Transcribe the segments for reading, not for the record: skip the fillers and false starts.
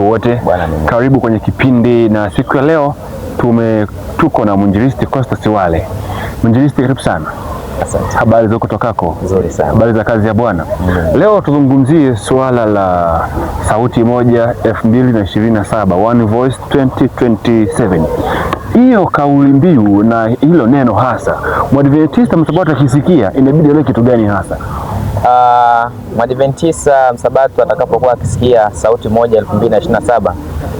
wote. Karibu kwenye kipindi, na siku ya leo tuko na mwinjilisti Costa Siwale. Mwinjilisti, karibu sana. Asante. Habari za kutokako? Nzuri sana. Habari za kazi ya Bwana? Leo tuzungumzie suala la sauti moja 2027, One Voice 2027. Hiyo kauli mbiu na hilo neno hasa, Mwadventista Msabato akisikia inabidi aelewe kitu gani hasa? Mwadventista Msabato atakapokuwa akisikia sauti moja 2027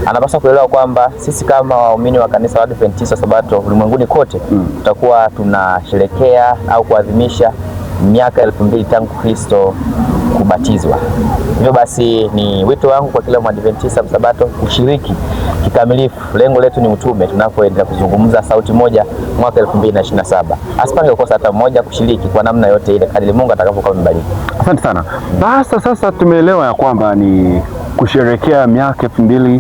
anapaswa kuelewa kwamba sisi kama waumini wa kanisa la Adventista Sabato ulimwenguni kote tutakuwa tunasherehekea au kuadhimisha miaka 2000 tangu Kristo kubatizwa. Hivyo basi ni wito wangu kwa kila Mwadventista Msabato kushiriki kikamilifu. Lengo letu ni utume, tunapoendelea kuzungumza sauti moja mwaka 2027. Asipange kukosa hata mmoja kushiriki kwa namna yote ile kadri Mungu atakapokuwa amebariki. Asante sana. Basi sasa tumeelewa ya kwamba ni kusherehekea miaka 2000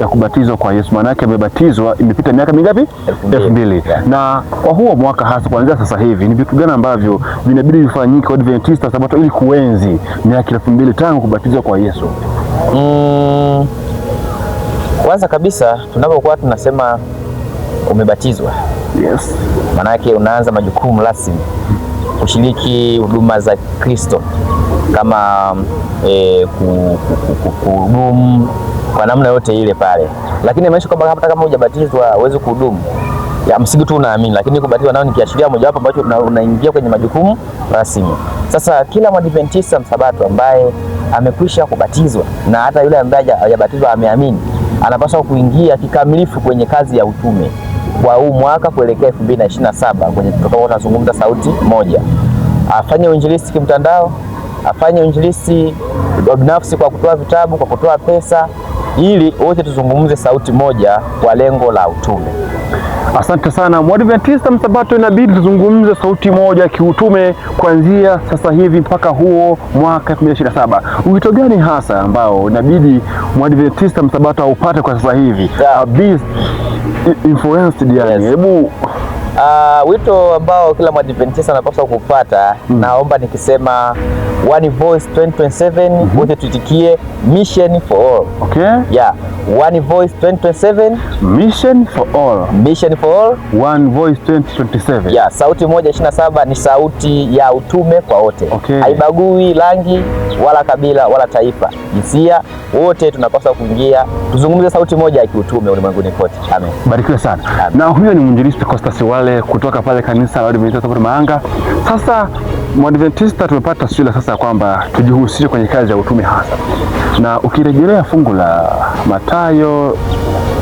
ya kubatizwa kwa Yesu. Maana yake amebatizwa imepita miaka mingapi? 2000. Na kwa huo mwaka hasa kuanzia sasa hivi ni vitu gani ambavyo vinabidi vifanyike kwa Adventista Sabato ili kuenzi miaka 2000 tangu kubatizwa kwa Yesu? Kwanza kabisa tunapokuwa tunasema umebatizwa, yes, maana yake unaanza majukumu rasmi kushiriki huduma za Kristo kama kuhudumu kwa namna yote ile pale. Lakini imaanisha kwamba hata kama hujabatizwa huwezi kuhudumu. Ya msingi tu unaamini, lakini kubatizwa nao ni kiashiria mojawapo ambacho unaingia kwenye majukumu rasmi. Sasa kila Mwadventista Msabato ambaye amekwisha kubatizwa na hata yule ambaye hajabatizwa ameamini, anapaswa kuingia kikamilifu kwenye kazi ya utume kwa huu mwaka kuelekea 2027 kwenye tutakapo tunazungumza sauti moja. Afanye uinjilisti kimtandao, afanye uinjilisti binafsi kwa kutoa vitabu, kwa kutoa pesa, ili wote tuzungumze sauti moja kwa lengo la utume. Asante sana. Mwadventista Msabato inabidi tuzungumze sauti moja kiutume kuanzia sasa hivi mpaka huo mwaka 2027. Wito gani hasa ambao inabidi Mwadventista Msabato aupate kwa sasa hivi? Be influenced yani. Hebu wito ambao kila Mwadventista anapaswa kupata, naomba nikisema One Voice 2027, wote tuitikie mission for all. Okay? Yeah. One Voice 2027, mission for all. Mission for all. One Voice 2027. Yeah, sauti moja 27 ni sauti ya utume kwa wote. Okay. Haibagui rangi wala kabila wala taifa, jinsia, wote tunapaswa kuingia tuzungumze sauti moja ya kiutume ulimwenguni kote. Amen. Barikiwe sana. Amen. Na huyo ni mwinjilisti Costa Siwale kutoka pale kanisa la Adventista Sabato Mahanga. Sasa Mwadventista tumepata swala sasa kwamba tujihusishe kwenye kazi ya utume hasa. Na ukirejelea fungu la Mathayo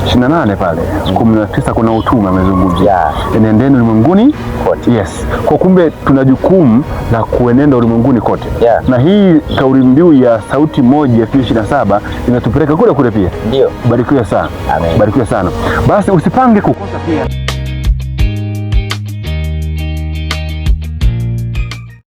28 pale 19 kuna utume amezungumzia. Enendeni ulimwenguni kote. Yes. Kwa kumbe tuna jukumu la kuenenda ulimwenguni kote. Yeah. Na hii kauli mbiu ya sauti moja 2027 inatupeleka kule pia. Ndio. Barikiwe sana. Amen. Barikiwe sana. Basi usipange kukosa pia